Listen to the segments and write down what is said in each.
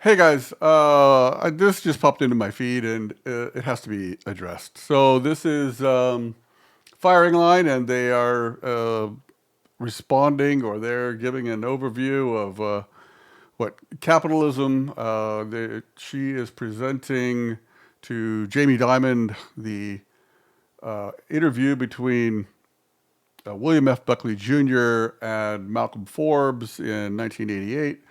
Hey guys, this just popped into my feed and it has to be addressed. So this is Firing Line, and they are responding, or they're giving an overview of what capitalism. She is presenting to Jamie Diamon the interview between William F. Buckley Jr. and Malcolm Forbes in 1988.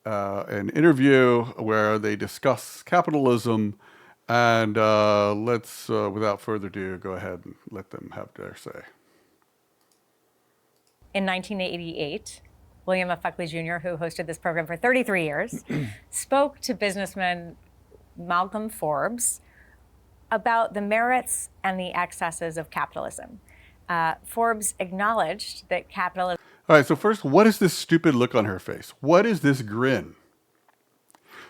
An interview where they discuss capitalism, and let's, without further ado, go ahead and let them have their say. In 1988, William F. Buckley Jr., who hosted this program for 33 years, spoke to businessman Malcom Forbes about the merits and the excesses of capitalism. Forbes acknowledged that capitalism... All right, so first, what is this stupid look on her face? What is this grin?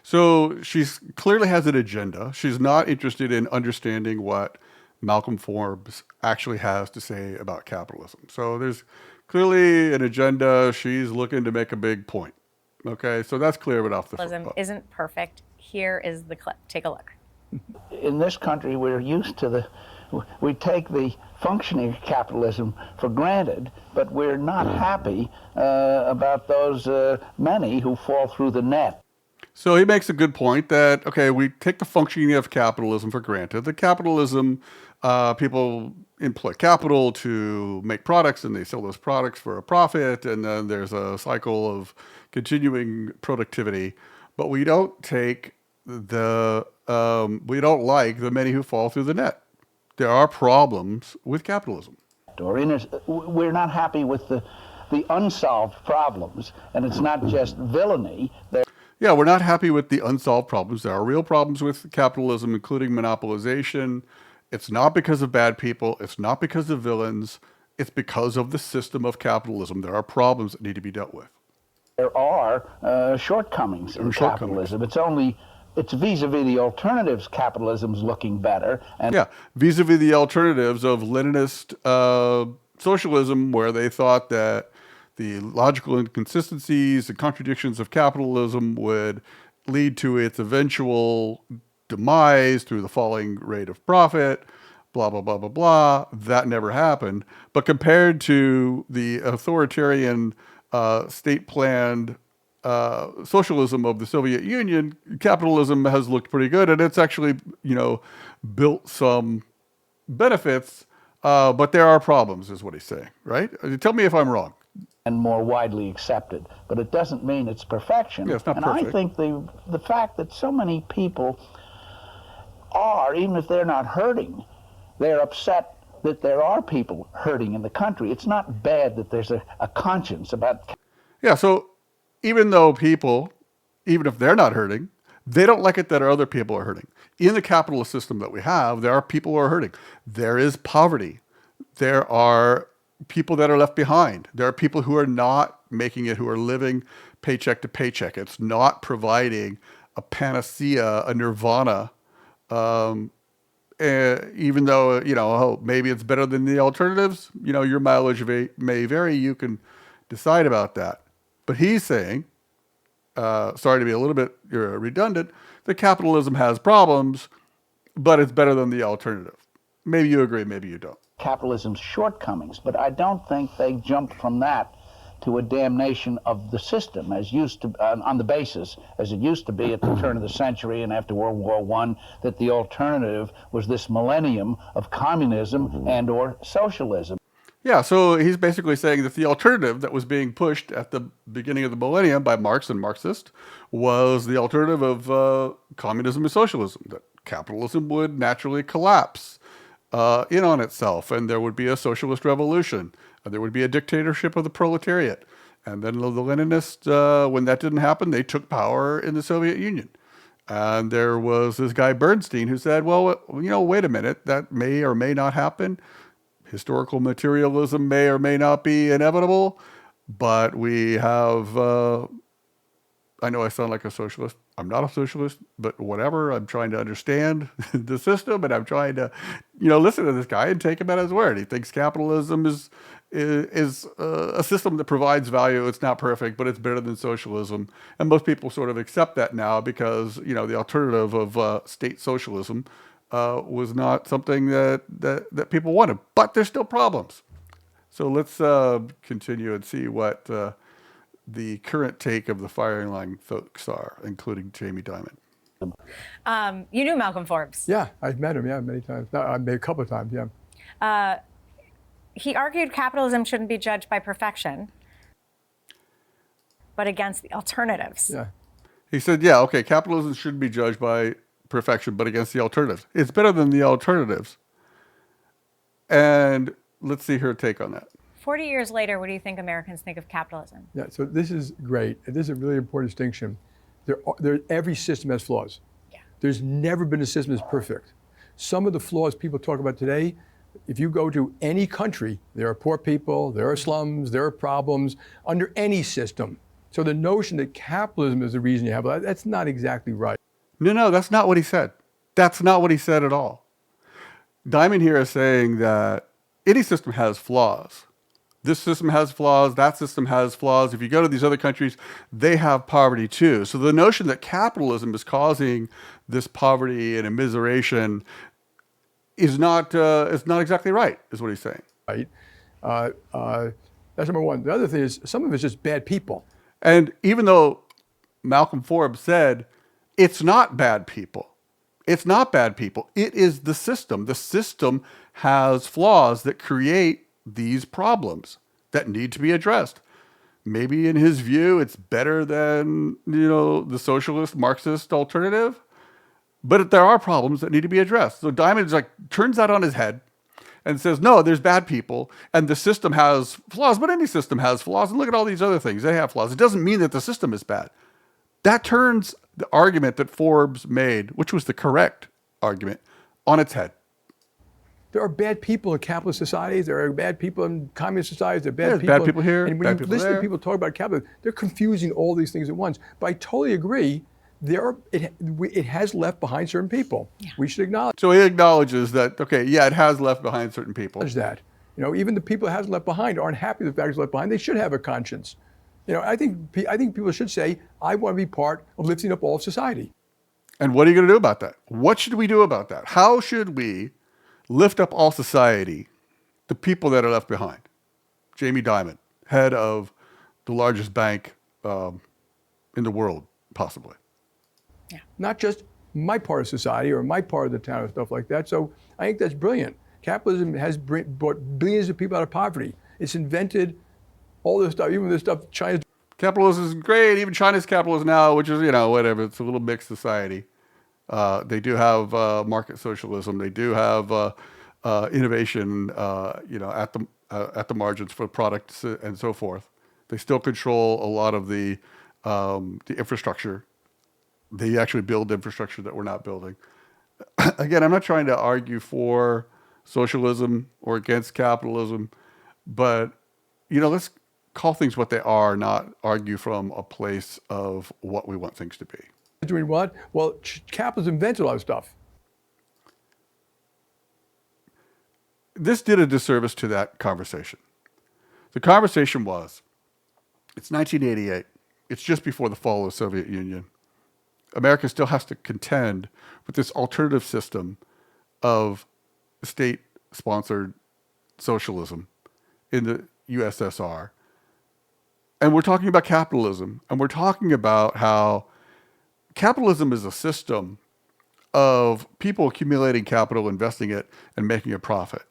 So she's clearly has an agenda. She's not interested in understanding what Malcolm Forbes actually has to say about capitalism. So there's clearly an agenda. She's looking to make a big point. Okay, so that's clear right off the Capitalism isn't perfect. Here is the clip. Take a look. In this country, we're used to we take the functioning capitalism for granted, but we're not happy about those many who fall through the net. So he makes a good point that, okay, we take the functioning of capitalism for granted. The capitalism, people employ capital to make products, and they sell those products for a profit, and then there's a cycle of continuing productivity. But we don't take we don't like the many who fall through the net. There are problems with capitalism. We're not happy with the unsolved problems, and it's not just villainy. Yeah, we're not happy with the unsolved problems. There are real problems with capitalism, including monopolization. It's not because of bad people. It's not because of villains. It's because of the system of capitalism. There are problems that need to be dealt with. There are shortcomings in capitalism. It's vis-a-vis the alternatives, capitalism's looking better. And yeah, vis-a-vis the alternatives of Leninist socialism, where they thought that the logical inconsistencies and contradictions of capitalism would lead to its eventual demise through the falling rate of profit, blah, blah, blah, blah, blah. That never happened. But compared to the authoritarian state-planned socialism of the Soviet Union, capitalism has looked pretty good, and it's actually, built some benefits, but there are problems, is what he's saying, right? Tell me if I'm wrong. And more widely accepted, but it doesn't mean it's perfection. Yeah, it's not and perfect. I think the fact that so many people are, even if they're not hurting, they're upset that there are people hurting in the country. It's not bad that there's a conscience about... Yeah, so even though people, even if they're not hurting, they don't like it that other people are hurting. In the capitalist system that we have, there are people who are hurting. There is poverty. There are people that are left behind. There are people who are not making it, who are living paycheck to paycheck. It's not providing a panacea, a nirvana, even though, maybe it's better than the alternatives. Your mileage may vary. You can decide about that. But he's saying, sorry to be a little bit redundant, that capitalism has problems, but it's better than the alternative. Maybe you agree, maybe you don't. Capitalism's shortcomings, but I don't think they jumped from that to a damnation of the system as used to, on the basis, as it used to be at the turn of the century and after World War I, that the alternative was this millennium of communism and or socialism. Yeah, so he's basically saying that the alternative that was being pushed at the beginning of the millennium by Marx and Marxists was the alternative of communism and socialism, that capitalism would naturally collapse in on itself, and there would be a socialist revolution, and there would be a dictatorship of the proletariat. And then the Leninists, when that didn't happen, they took power in the Soviet Union. And there was this guy Bernstein who said, well, wait a minute, that may or may not happen. Historical materialism may or may not be inevitable, but we have a I know I sound like a socialist. I'm not a socialist, but whatever. I'm trying to understand the system, and I'm trying to, listen to this guy and take him at his word. He thinks capitalism is a system that provides value. It's not perfect, but it's better than socialism. And most people sort of accept that now because the alternative of state socialism was not something that people wanted. But there's still problems. So let's continue and see what the current take of the firing line folks are, including Jamie Diamon. You knew Malcom Forbes. Yeah, I've met him, many times. No, I met a couple of times, yeah. He argued capitalism shouldn't be judged by perfection, but against the alternatives. Yeah. He said, capitalism shouldn't be judged by perfection, but against the alternatives. It's better than the alternatives. And let's see her take on that. 40 years later, what do you think Americans think of capitalism? Yeah, so this is great. This is a really important distinction. Every system has flaws. Yeah. There's never been a system that's perfect. Some of the flaws people talk about today, if you go to any country, there are poor people, there are slums, there are problems under any system. So the notion that capitalism is the reason you have that's not exactly right. No, that's not what he said. That's not what he said at all. Diamond here is saying that any system has flaws. This system has flaws, that system has flaws. If you go to these other countries, they have poverty too. So the notion that capitalism is causing this poverty and immiseration is not exactly right, is what he's saying. Right. That's number one. The other thing is some of it's just bad people. And even though Malcom Forbes said it's not bad people, it's not bad people. It is the system. The system has flaws that create these problems that need to be addressed. Maybe in his view, it's better than, the socialist Marxist alternative, but there are problems that need to be addressed. So Diamond turns that on his head and says, no, there's bad people and the system has flaws, but any system has flaws. And look at all these other things. They have flaws. It doesn't mean that the system is bad. That turns the argument that Forbes made, which was the correct argument, on its head. There are bad people in capitalist societies. There are bad people in communist societies. There are There's bad people here, And when bad you people listen there. to people talk about capitalism, they're confusing all these things at once. But I totally agree. It has left behind certain people. Yeah. We should acknowledge So he acknowledges that, it has left behind certain people. that. Even the people it has left behind aren't happy with the fact it's left behind. They should have a conscience. I think people should say, I want to be part of lifting up all of society. And what are you going to do about that? What should we do about that? How should we lift up all society, the people that are left behind? Jamie Diamon, head of the largest bank in the world, possibly. Yeah. Not just my part of society or my part of the town or stuff like that. So I think that's brilliant. Capitalism has brought billions of people out of poverty. It's invented all this stuff, even this stuff China's. Capitalism is great. Even China's capitalism now, which is, whatever. It's a little mixed society. They do have market socialism. They do have innovation, at the margins for products and so forth. They still control a lot of the infrastructure. They actually build infrastructure that we're not building. Again, I'm not trying to argue for socialism or against capitalism, but let's call things what they are, not argue from a place of what we want things to be. Doing what? Well, capitalism invented a lot of stuff. This did a disservice to that conversation. The conversation was, it's 1988. It's just before the fall of the Soviet Union. America still has to contend with this alternative system of state-sponsored socialism in the USSR. And we're talking about capitalism, and we're talking about how capitalism is a system of people accumulating capital, investing it, and making a profit.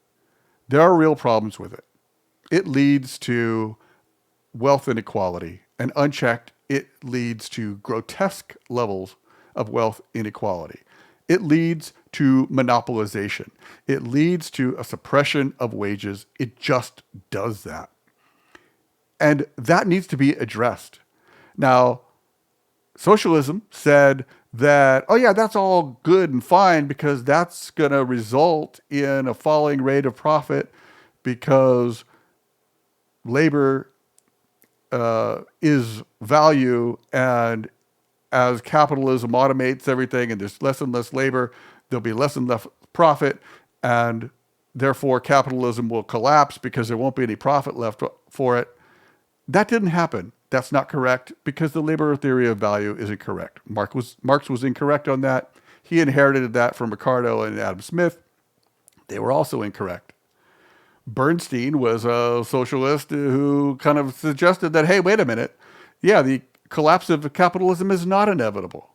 There are real problems with it. It leads to wealth inequality, and unchecked, it leads to grotesque levels of wealth inequality. It leads to monopolization. It leads to a suppression of wages. It just does that. And that needs to be addressed. Now, socialism said that, that's all good and fine because that's going to result in a falling rate of profit because labor is value and as capitalism automates everything and there's less and less labor, there'll be less and less profit, and therefore capitalism will collapse because there won't be any profit left for it. That didn't happen. That's not correct because the labor theory of value is incorrect. Marx was incorrect on that. He inherited that from Ricardo and Adam Smith. They were also incorrect. Bernstein was a socialist who kind of suggested that, hey, wait a minute. Yeah, the collapse of capitalism is not inevitable.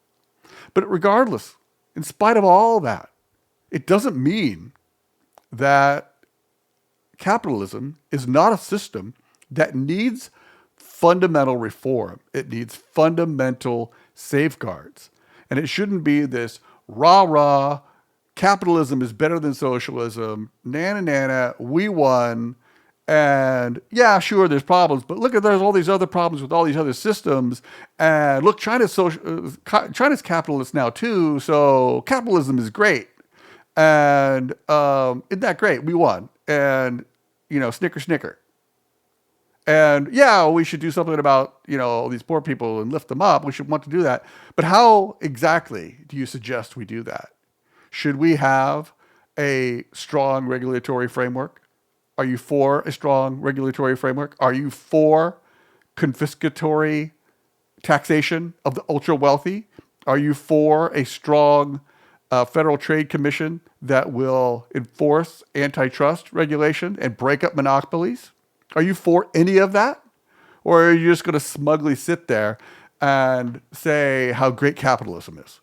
But regardless, in spite of all that, it doesn't mean that capitalism is not a system that needs fundamental reform. It needs fundamental safeguards. And it shouldn't be this rah-rah, capitalism is better than socialism, nana, we won, and yeah, sure, there's problems, but look, there's all these other problems with all these other systems, and look, China's capitalist now too, so capitalism is great, and isn't that great? We won, and snicker, snicker. And yeah, we should do something about, these poor people and lift them up. We should want to do that. But how exactly do you suggest we do that? Should we have a strong regulatory framework? Are you for a strong regulatory framework? Are you for confiscatory taxation of the ultra wealthy? Are you for a strong Federal Trade Commission that will enforce antitrust regulation and break up monopolies? Are you for any of that? Or are you just going to smugly sit there and say how great capitalism is?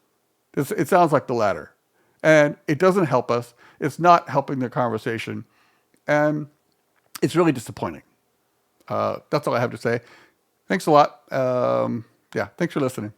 It sounds like the latter. And it doesn't help us. It's not helping the conversation. And it's really disappointing. That's all I have to say. Thanks a lot. Thanks for listening.